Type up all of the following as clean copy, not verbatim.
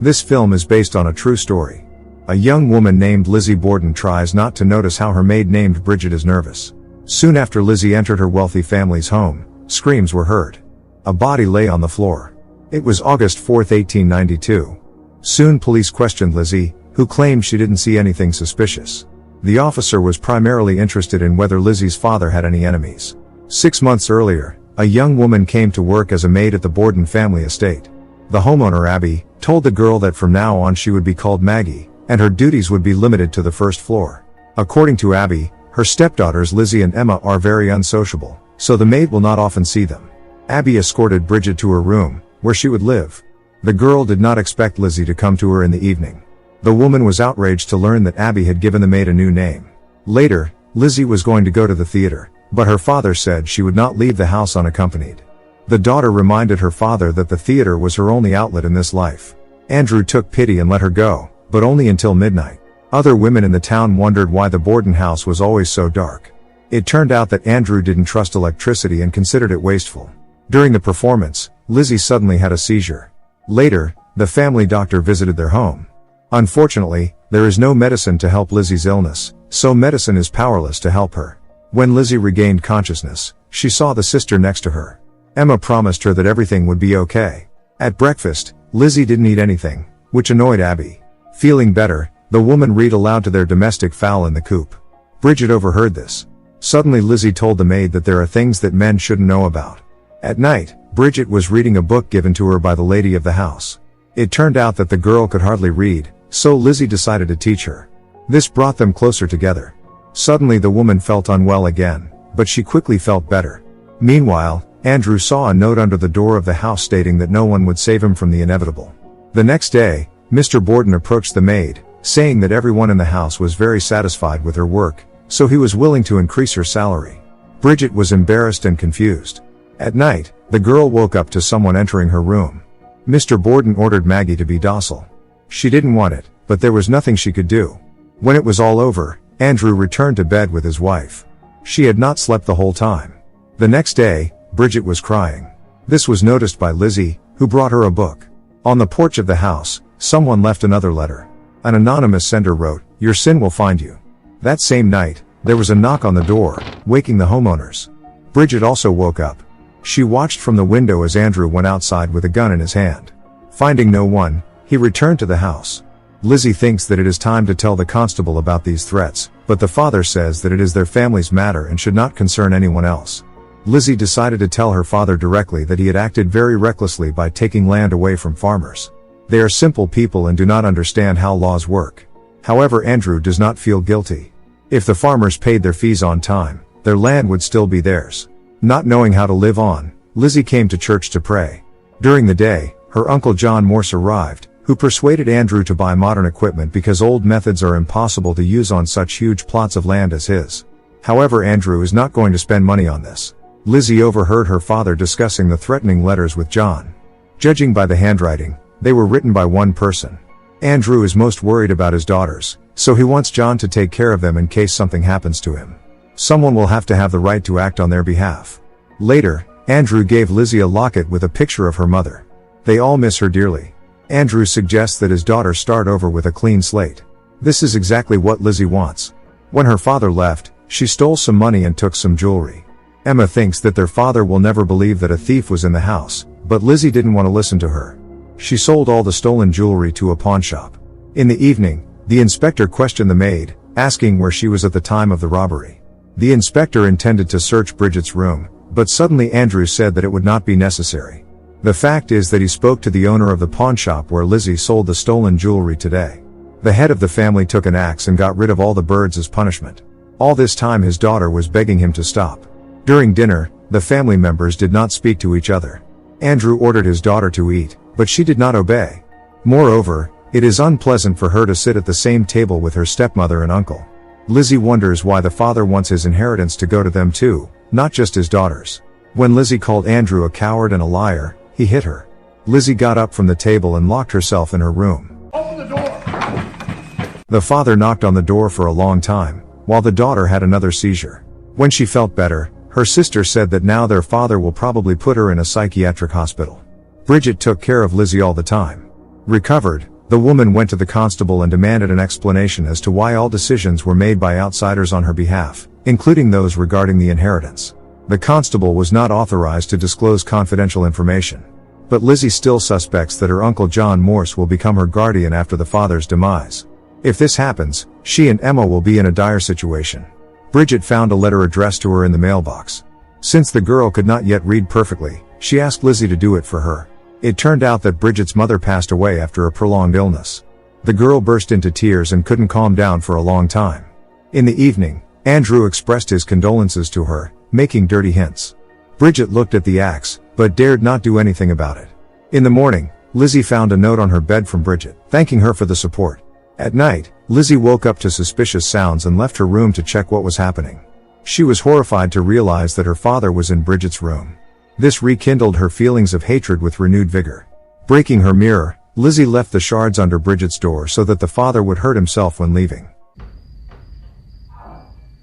This film is based on a true story. A young woman named Lizzie Bordem tries not to notice how her maid named Bridget is nervous. Soon after Lizzie entered her wealthy family's home, screams were heard. A body lay on the floor. It was August 4, 1892. Soon police questioned Lizzie, who claimed she didn't see anything suspicious. The officer was primarily interested in whether Lizzie's father had any enemies. 6 months earlier, a young woman came to work as a maid at the Bordem family estate. The homeowner, Abby, told the girl that from now on she would be called Maggie, and her duties would be limited to the first floor. According to Abby, her stepdaughters Lizzie and Emma are very unsociable, so the maid will not often see them. Abby escorted Bridget to her room, where she would live. The girl did not expect Lizzie to come to her in the evening. The woman was outraged to learn that Abby had given the maid a new name. Later, Lizzie was going to go to the theater, but her father said she would not leave the house unaccompanied. The daughter reminded her father that the theater was her only outlet in this life. Andrew took pity and let her go, but only until midnight. Other women in the town wondered why the Bordem house was always so dark. It turned out that Andrew didn't trust electricity and considered it wasteful. During the performance, Lizzie suddenly had a seizure. Later, the family doctor visited their home. Unfortunately, there is no medicine to help Lizzie's illness, so medicine is powerless to help her. When Lizzie regained consciousness, she saw the sister next to her. Emma promised her that everything would be okay. At breakfast, Lizzie didn't eat anything, which annoyed Abby. Feeling better, the woman read aloud to their domestic fowl in the coop. Bridget overheard this. Suddenly Lizzie told the maid that there are things that men shouldn't know about. At night, Bridget was reading a book given to her by the lady of the house. It turned out that the girl could hardly read, so Lizzie decided to teach her. This brought them closer together. Suddenly the woman felt unwell again, but she quickly felt better. Meanwhile, Andrew saw a note under the door of the house stating that no one would save him from the inevitable. The next day, Mr. Bordem approached the maid, saying that everyone in the house was very satisfied with her work, so he was willing to increase her salary. Bridget was embarrassed and confused. At night, the girl woke up to someone entering her room. Mr. Bordem ordered Maggie to be docile. She didn't want it, but there was nothing she could do. When it was all over, Andrew returned to bed with his wife. She had not slept the whole time. The next day, Bridget was crying. This was noticed by Lizzie, who brought her a book. On the porch of the house, someone left another letter. An anonymous sender wrote, "Your sin will find you." That same night, there was a knock on the door, waking the homeowners. Bridget also woke up. She watched from the window as Andrew went outside with a gun in his hand. Finding no one, he returned to the house. Lizzie thinks that it is time to tell the constable about these threats, but the father says that it is their family's matter and should not concern anyone else. Lizzie decided to tell her father directly that he had acted very recklessly by taking land away from farmers. They are simple people and do not understand how laws work. However, Andrew does not feel guilty. If the farmers paid their fees on time, their land would still be theirs. Not knowing how to live on, Lizzie came to church to pray. During the day, her uncle John Morse arrived, who persuaded Andrew to buy modern equipment because old methods are impossible to use on such huge plots of land as his. However, Andrew is not going to spend money on this. Lizzie overheard her father discussing the threatening letters with John. Judging by the handwriting, they were written by one person. Andrew is most worried about his daughters, so he wants John to take care of them in case something happens to him. Someone will have to have the right to act on their behalf. Later, Andrew gave Lizzie a locket with a picture of her mother. They all miss her dearly. Andrew suggests that his daughter start over with a clean slate. This is exactly what Lizzie wants. When her father left, she stole some money and took some jewelry. Emma thinks that their father will never believe that a thief was in the house, but Lizzie didn't want to listen to her. She sold all the stolen jewelry to a pawn shop. In the evening, the inspector questioned the maid, asking where she was at the time of the robbery. The inspector intended to search Bridget's room, but suddenly Andrew said that it would not be necessary. The fact is that he spoke to the owner of the pawn shop where Lizzie sold the stolen jewelry today. The head of the family took an axe and got rid of all the birds as punishment. All this time his daughter was begging him to stop. During dinner, the family members did not speak to each other. Andrew ordered his daughter to eat, but she did not obey. Moreover, it is unpleasant for her to sit at the same table with her stepmother and uncle. Lizzie wonders why the father wants his inheritance to go to them too, not just his daughters. When Lizzie called Andrew a coward and a liar, he hit her. Lizzie got up from the table and locked herself in her room. Open the door! The father knocked on the door for a long time, while the daughter had another seizure. When she felt better, her sister said that now their father will probably put her in a psychiatric hospital. Bridget took care of Lizzie all the time. Recovered, the woman went to the constable and demanded an explanation as to why all decisions were made by outsiders on her behalf, including those regarding the inheritance. The constable was not authorized to disclose confidential information. But Lizzie still suspects that her uncle John Morse will become her guardian after the father's demise. If this happens, she and Emma will be in a dire situation. Bridget found a letter addressed to her in the mailbox. Since the girl could not yet read perfectly, she asked Lizzie to do it for her. It turned out that Bridget's mother passed away after a prolonged illness. The girl burst into tears and couldn't calm down for a long time. In the evening, Andrew expressed his condolences to her, making dirty hints. Bridget looked at the axe, but dared not do anything about it. In the morning, Lizzie found a note on her bed from Bridget, thanking her for the support. At night, Lizzie woke up to suspicious sounds and left her room to check what was happening. She was horrified to realize that her father was in Bridget's room. This rekindled her feelings of hatred with renewed vigor. Breaking her mirror, Lizzie left the shards under Bridget's door so that the father would hurt himself when leaving.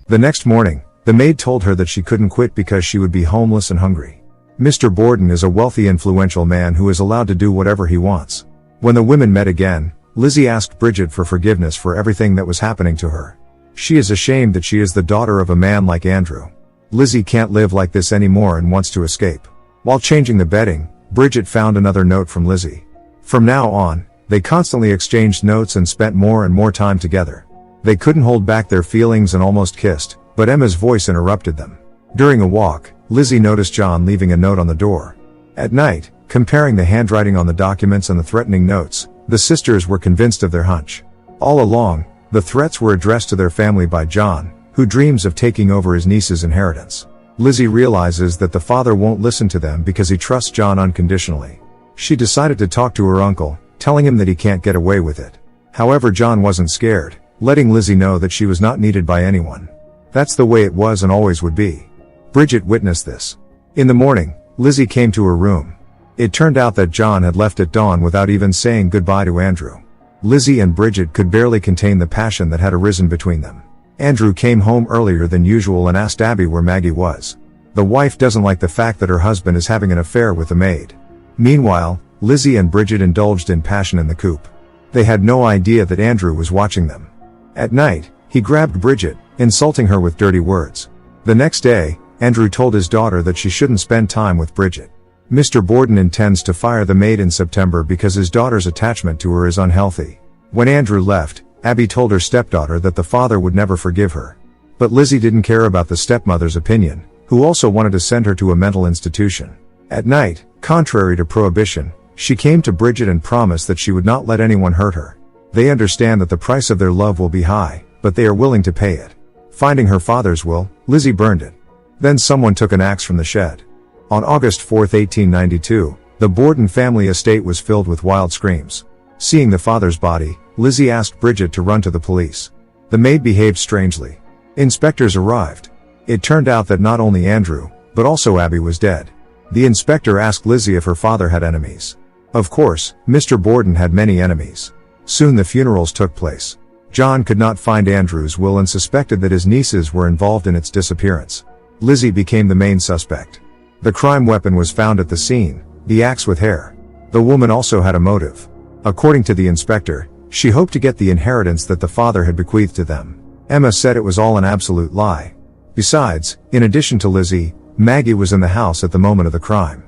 The next morning, the maid told her that she couldn't quit because she would be homeless and hungry. Mr. Bordem is a wealthy, influential man who is allowed to do whatever he wants. When the women met again, Lizzie asked Bridget for forgiveness for everything that was happening to her. She is ashamed that she is the daughter of a man like Andrew. Lizzie can't live like this anymore and wants to escape. While changing the bedding, Bridget found another note from Lizzie. From now on, they constantly exchanged notes and spent more and more time together. They couldn't hold back their feelings and almost kissed, but Emma's voice interrupted them. During a walk, Lizzie noticed John leaving a note on the door. At night, comparing the handwriting on the documents and the threatening notes, the sisters were convinced of their hunch. All along, the threats were addressed to their family by John, who dreams of taking over his niece's inheritance. Lizzie realizes that the father won't listen to them because he trusts John unconditionally. She decided to talk to her uncle, telling him that he can't get away with it. However, John wasn't scared, letting Lizzie know that she was not needed by anyone. That's the way it was and always would be. Bridget witnessed this. In the morning, Lizzie came to her room. It turned out that John had left at dawn without even saying goodbye to Andrew. Lizzie and Bridget could barely contain the passion that had arisen between them. Andrew came home earlier than usual and asked Abby where Maggie was. The wife doesn't like the fact that her husband is having an affair with the maid. Meanwhile, Lizzie and Bridget indulged in passion in the coop. They had no idea that Andrew was watching them. At night, he grabbed Bridget, insulting her with dirty words. The next day, Andrew told his daughter that she shouldn't spend time with Bridget. Mr. Bordem intends to fire the maid in September because his daughter's attachment to her is unhealthy. When Andrew left, Abby told her stepdaughter that the father would never forgive her. But Lizzie didn't care about the stepmother's opinion, who also wanted to send her to a mental institution. At night, contrary to prohibition, she came to Bridget and promised that she would not let anyone hurt her. They understand that the price of their love will be high, but they are willing to pay it. Finding her father's will, Lizzie burned it. Then someone took an axe from the shed. On August 4, 1892, the Bordem family estate was filled with wild screams. Seeing the father's body, Lizzie asked Bridget to run to the police. The maid behaved strangely. Inspectors arrived. It turned out that not only Andrew, but also Abby was dead. The inspector asked Lizzie if her father had enemies. Of course, Mr. Bordem had many enemies. Soon the funerals took place. John could not find Andrew's will and suspected that his nieces were involved in its disappearance. Lizzie became the main suspect. The crime weapon was found at the scene, the axe with hair. The woman also had a motive. According to the inspector, she hoped to get the inheritance that the father had bequeathed to them. Emma said it was all an absolute lie. Besides, in addition to Lizzie, Maggie was in the house at the moment of the crime.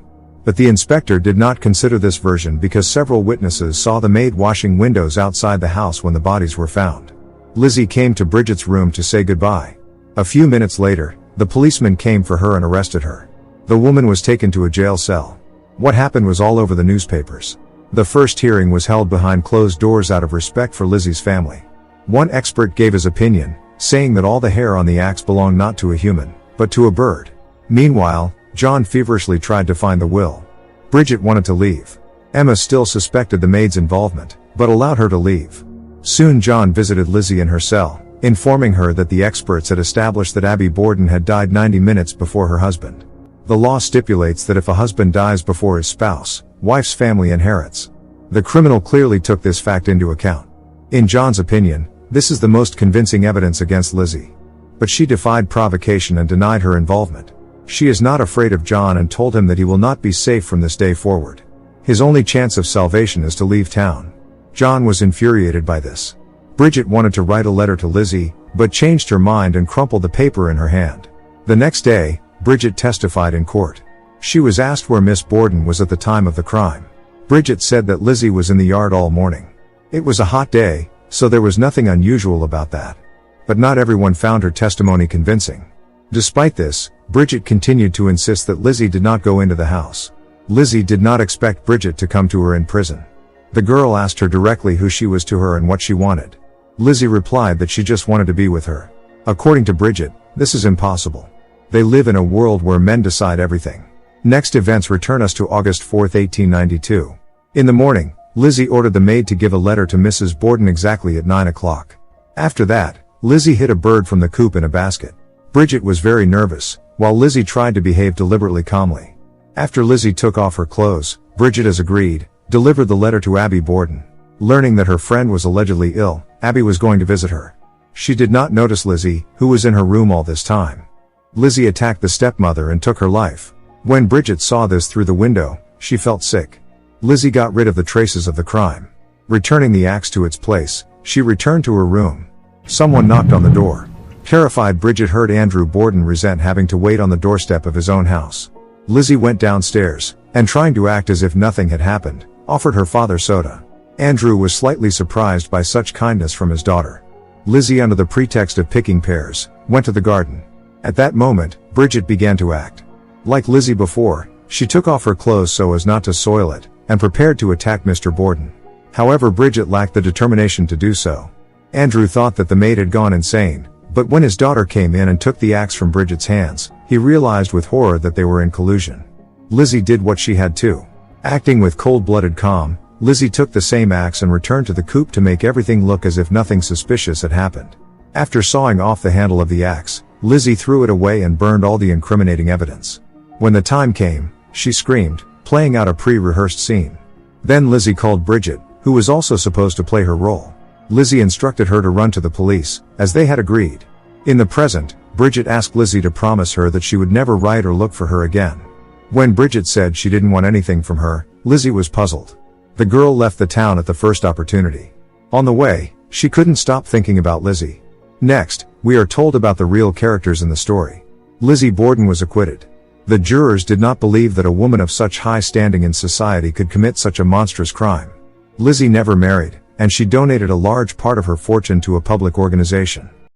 But the inspector did not consider this version because several witnesses saw the maid washing windows outside the house when the bodies were found. Lizzie came to Bridget's room to say goodbye. A few minutes later, the policeman came for her and arrested her. The woman was taken to a jail cell. What happened was all over the newspapers. The first hearing was held behind closed doors out of respect for Lizzie's family. One expert gave his opinion, saying that all the hair on the axe belonged not to a human, but to a bird. Meanwhile, John feverishly tried to find the will. Bridget wanted to leave. Emma still suspected the maid's involvement, but allowed her to leave. Soon John visited Lizzie in her cell, informing her that the experts had established that Abby Bordem had died 90 minutes before her husband. The law stipulates that if a husband dies before his spouse, wife's family inherits. The criminal clearly took this fact into account. In John's opinion, this is the most convincing evidence against Lizzie. But she defied provocation and denied her involvement. She is not afraid of John and told him that he will not be safe from this day forward. His only chance of salvation is to leave town. John was infuriated by this. Bridget wanted to write a letter to Lizzie, but changed her mind and crumpled the paper in her hand. The next day, Bridget testified in court. She was asked where Miss Bordem was at the time of the crime. Bridget said that Lizzie was in the yard all morning. It was a hot day, so there was nothing unusual about that. But not everyone found her testimony convincing. Despite this, Bridget continued to insist that Lizzie did not go into the house. Lizzie did not expect Bridget to come to her in prison. The girl asked her directly who she was to her and what she wanted. Lizzie replied that she just wanted to be with her. According to Bridget, this is impossible. They live in a world where men decide everything. Next events return us to August 4, 1892. In the morning, Lizzie ordered the maid to give a letter to Mrs. Bordem exactly at 9 o'clock. After that, Lizzie hid a bird from the coop in a basket. Bridget was very nervous, while Lizzie tried to behave deliberately calmly. After Lizzie took off her clothes, Bridget, as agreed, delivered the letter to Abby Bordem. Learning that her friend was allegedly ill, Abby was going to visit her. She did not notice Lizzie, who was in her room all this time. Lizzie attacked the stepmother and took her life. When Bridget saw this through the window, she felt sick. Lizzie got rid of the traces of the crime. Returning the axe to its place, she returned to her room. Someone knocked on the door. Terrified, Bridget heard Andrew Bordem resent having to wait on the doorstep of his own house. Lizzie went downstairs, and trying to act as if nothing had happened, offered her father soda. Andrew was slightly surprised by such kindness from his daughter. Lizzie, under the pretext of picking pears, went to the garden. At that moment, Bridget began to act. Like Lizzie before, she took off her clothes so as not to soil it, and prepared to attack Mr. Bordem. However, Bridget lacked the determination to do so. Andrew thought that the maid had gone insane, but when his daughter came in and took the axe from Bridget's hands, he realized with horror that they were in collusion. Lizzie did what she had to. Acting with cold-blooded calm, Lizzie took the same axe and returned to the coop to make everything look as if nothing suspicious had happened. After sawing off the handle of the axe, Lizzie threw it away and burned all the incriminating evidence. When the time came, she screamed, playing out a pre-rehearsed scene. Then Lizzie called Bridget, who was also supposed to play her role. Lizzie instructed her to run to the police, as they had agreed. In the present, Bridget asked Lizzie to promise her that she would never write or look for her again. When Bridget said she didn't want anything from her, Lizzie was puzzled. The girl left the town at the first opportunity. On the way, she couldn't stop thinking about Lizzie. Next, we are told about the real characters in the story. Lizzie Bordem was acquitted. The jurors did not believe that a woman of such high standing in society could commit such a monstrous crime. Lizzie never married, and she donated a large part of her fortune to a public organization.